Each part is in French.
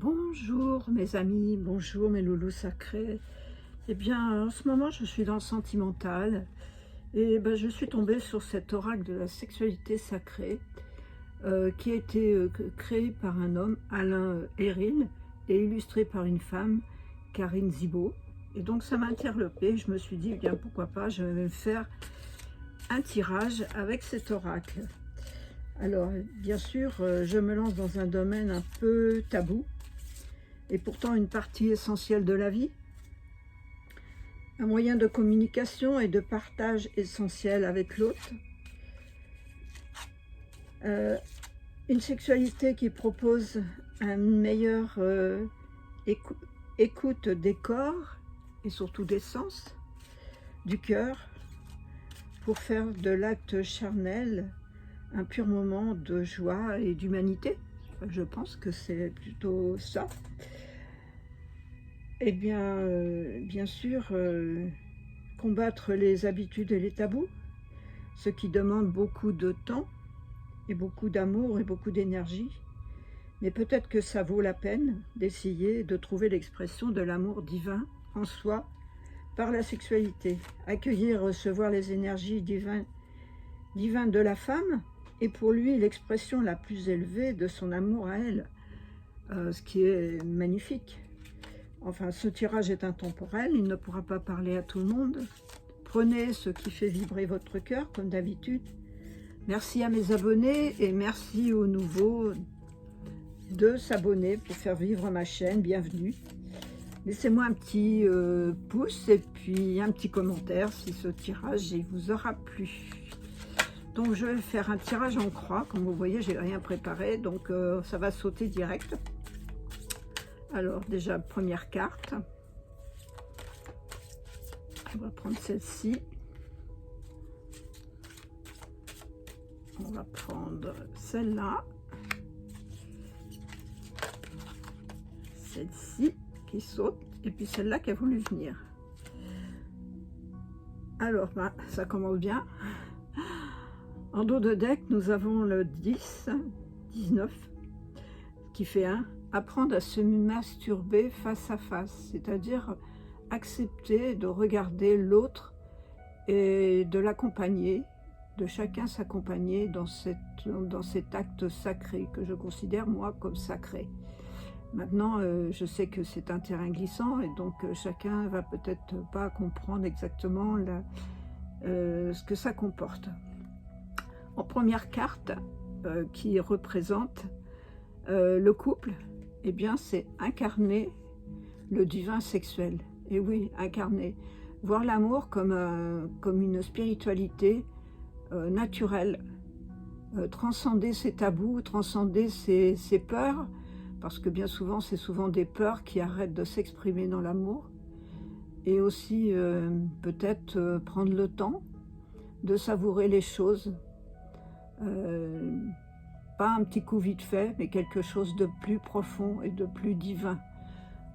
Bonjour mes amis, bonjour mes loulous sacrés. Eh bien, en ce moment, je suis dans le sentimental et je suis tombée sur cet oracle de la sexualité sacrée qui a été créé par un homme, Alain Hérine, et illustré par une femme, Karine Zibo. Et donc, ça m'a interloquée. Je me suis dit, eh bien, pourquoi pas, je vais me faire un tirage avec cet oracle. Alors, bien sûr, je me lance dans un domaine un peu tabou, et pourtant une partie essentielle de la vie, un moyen de communication et de partage essentiel avec l'autre, une sexualité qui propose une meilleure écoute des corps et surtout des sens, du cœur, pour faire de l'acte charnel un pur moment de joie et d'humanité. Je pense que c'est plutôt ça. Eh bien, bien sûr, combattre les habitudes et les tabous, ce qui demande beaucoup de temps et beaucoup d'amour et beaucoup d'énergie. Mais peut-être que ça vaut la peine d'essayer de trouver l'expression de l'amour divin en soi par la sexualité. Accueillir, recevoir les énergies divines de la femme est pour lui l'expression la plus élevée de son amour à elle, ce qui est magnifique. Enfin, ce tirage est intemporel, il ne pourra pas parler à tout le monde. Prenez ce qui fait vibrer votre cœur, comme d'habitude. Merci à mes abonnés et merci aux nouveaux de s'abonner pour faire vivre ma chaîne. Bienvenue. Laissez-moi un petit pouce et puis un petit commentaire si ce tirage vous aura plu. Donc, je vais faire un tirage en croix. Comme vous voyez, j'ai rien préparé, donc ça va sauter direct. Alors déjà, première carte, on va prendre celle-ci, on va prendre celle-là, celle-ci qui saute, et puis celle-là qui a voulu venir. Alors, ça commence bien. En dos de deck, nous avons le 10, 19, qui fait 1. Apprendre à se masturber face à face, c'est-à-dire accepter de regarder l'autre et de l'accompagner, de chacun s'accompagner dans cet acte sacré que je considère moi comme sacré. Maintenant, je sais que c'est un terrain glissant et donc chacun va peut-être pas comprendre exactement ce que ça comporte. En première carte, qui représente le couple, eh bien, c'est incarner le divin sexuel. Et oui, incarner. Voir l'amour comme une spiritualité naturelle. Transcender ses tabous, transcender ses peurs, parce que bien souvent, c'est souvent des peurs qui arrêtent de s'exprimer dans l'amour. Et aussi, peut-être prendre le temps de savourer les choses. Pas un petit coup vite fait, mais quelque chose de plus profond et de plus divin.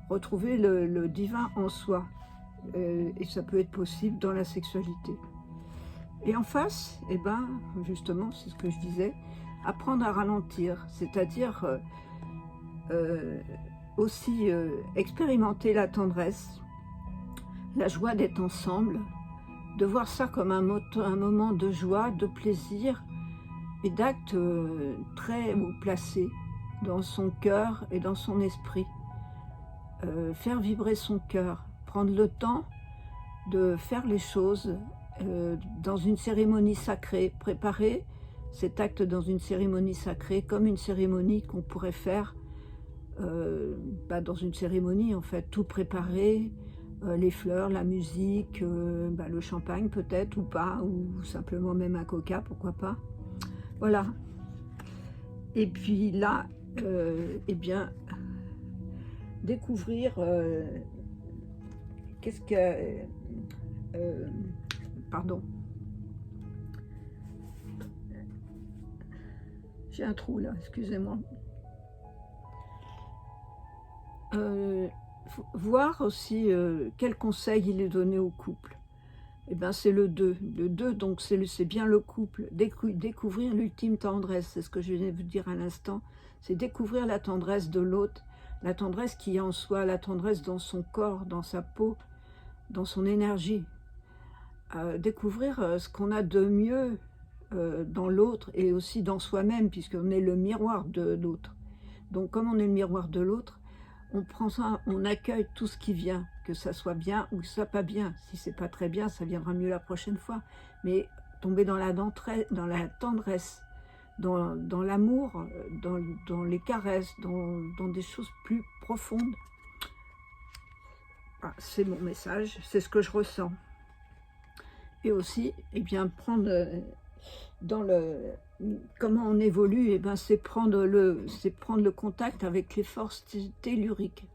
Retrouver le divin en soi. Et ça peut être possible dans la sexualité. Et en face, eh ben, justement, c'est ce que je disais, apprendre à ralentir, c'est-à-dire aussi expérimenter la tendresse, la joie d'être ensemble, de voir ça comme un moment de joie, de plaisir, et d'actes très haut placés dans son cœur et dans son esprit. Faire vibrer son cœur, prendre le temps de faire les choses dans une cérémonie sacrée, préparer cet acte dans une cérémonie sacrée, comme une cérémonie qu'on pourrait faire dans une cérémonie, en fait, tout préparer, les fleurs, la musique, le champagne peut-être ou pas, ou simplement même un coca, pourquoi pas. Voilà. Et puis là, eh bien, découvrir qu'est-ce que... pardon. J'ai un trou là, excusez-moi. Voir aussi quel conseil il est donné au couple. Eh bien, c'est le 2. Le 2, donc, c'est bien le couple. Découvrir l'ultime tendresse, c'est ce que je viens de vous dire à l'instant. C'est découvrir la tendresse de l'autre, la tendresse qu'il y a en soi, la tendresse dans son corps, dans sa peau, dans son énergie. Découvrir ce qu'on a de mieux dans l'autre et aussi dans soi-même, puisqu'on est le miroir de l'autre. Donc comme on est le miroir de l'autre, on prend ça, on accueille tout ce qui vient, que ça soit bien ou que ça soit pas bien. Si c'est pas très bien, ça viendra mieux la prochaine fois. Mais tomber dans la tendresse, dans l'amour, dans les caresses, dans des choses plus profondes. Ah, c'est mon message, c'est ce que je ressens. Et aussi, eh bien, prendre comment on évolue, eh ben, c'est prendre le contact avec les forces telluriques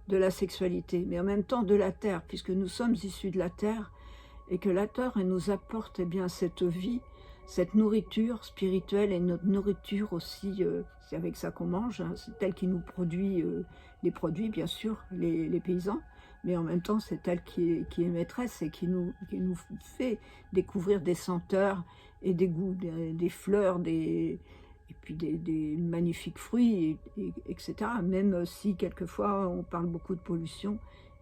de la sexualité, mais en même temps de la terre, puisque nous sommes issus de la terre, et que la terre elle nous apporte eh bien, cette vie, cette nourriture spirituelle, et notre nourriture aussi, c'est avec ça qu'on mange, hein, c'est elle qui nous produit les produits, bien sûr, les paysans, mais en même temps, c'est elle qui est maîtresse et qui nous fait découvrir des senteurs et des goûts, des fleurs, et puis des magnifiques fruits, etc. Même si quelquefois on parle beaucoup de pollution,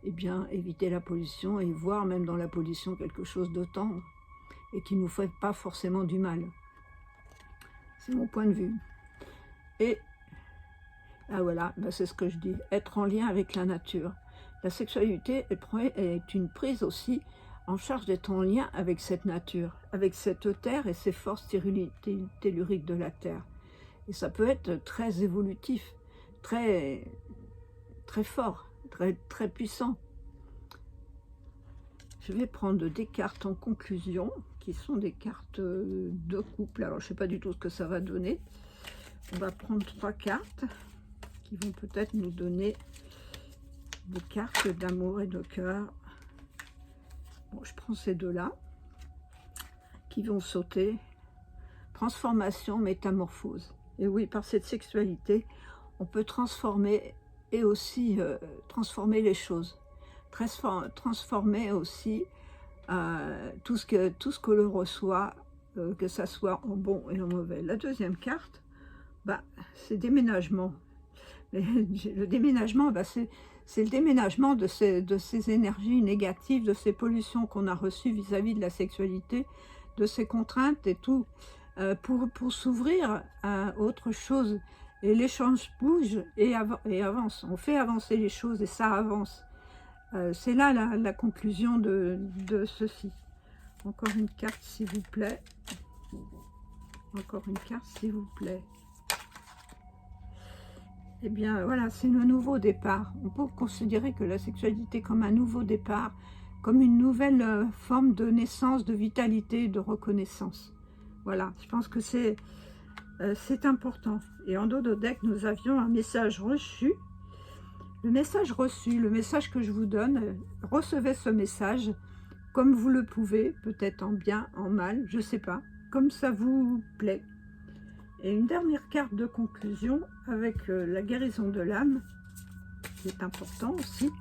eh bien éviter la pollution et voir même dans la pollution quelque chose de tendre et qui ne nous fait pas forcément du mal. C'est mon point de vue. Et voilà, ben c'est ce que je dis, être en lien avec la nature. La sexualité est une prise aussi en charge d'être en lien avec cette nature, avec cette terre et ces forces telluriques de la terre. Et ça peut être très évolutif, très fort, très puissant. Je vais prendre des cartes en conclusion, qui sont des cartes de couple. Alors, je ne sais pas du tout ce que ça va donner. On va prendre 3 cartes qui vont peut-être nous donner des cartes d'amour et de cœur. Bon, je prends ces deux-là qui vont sauter. Transformation, métamorphose. Et oui, par cette sexualité, on peut transformer et aussi transformer les choses. Transformer aussi tout ce que l'on reçoit, que ça soit en bon et en mauvais. La deuxième carte, bah, c'est déménagement. Le déménagement, bah, c'est le déménagement de ces énergies négatives, de ces pollutions qu'on a reçues vis-à-vis de la sexualité, de ces contraintes et tout, pour s'ouvrir à autre chose. Et l'échange bouge et avance. On fait avancer les choses et ça avance. C'est là la conclusion de ceci. Encore une carte, s'il vous plaît. Encore une carte, s'il vous plaît. Eh bien, voilà, c'est le nouveau départ. On peut considérer que la sexualité comme un nouveau départ, comme une nouvelle forme de naissance, de vitalité, de reconnaissance. Voilà, je pense que c'est important. Et en dos de deck, nous avions un message reçu. Le message reçu, le message que je vous donne, recevez ce message comme vous le pouvez, peut-être en bien, en mal, je ne sais pas, comme ça vous plaît. Et une dernière carte de conclusion avec la guérison de l'âme, qui est important aussi,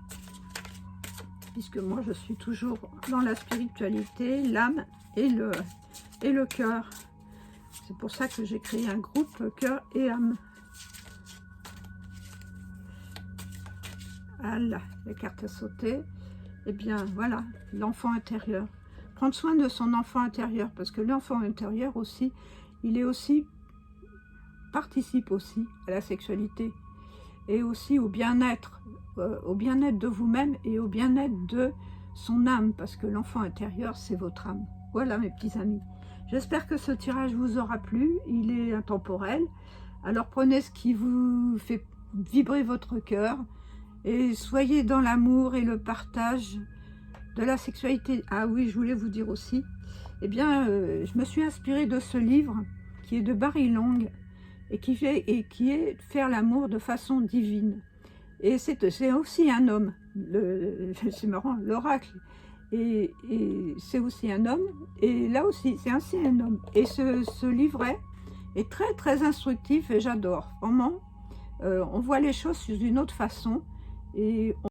puisque moi je suis toujours dans la spiritualité, l'âme et le cœur. C'est pour ça que j'ai créé un groupe cœur et âme. Voilà, la carte a sauté. Eh bien, voilà, l'enfant intérieur. Prendre soin de son enfant intérieur, parce que l'enfant intérieur aussi, participe aussi à la sexualité et aussi au bien-être de vous-même et au bien-être de son âme, parce que l'enfant intérieur, c'est votre âme. Voilà, mes petits amis. J'espère que ce tirage vous aura plu. Il est intemporel. Alors, prenez ce qui vous fait vibrer votre cœur. Et soyez dans l'amour et le partage de la sexualité. Ah oui, je voulais vous dire aussi, eh bien, je me suis inspirée de ce livre qui est de Barry Long et qui est Faire l'amour de façon divine. Et c'est aussi un homme, c'est marrant, l'oracle. Et c'est aussi un homme, et là aussi, c'est ainsi un homme. Et ce livret est très, très instructif et j'adore. Vraiment, on voit les choses d'une autre façon. Et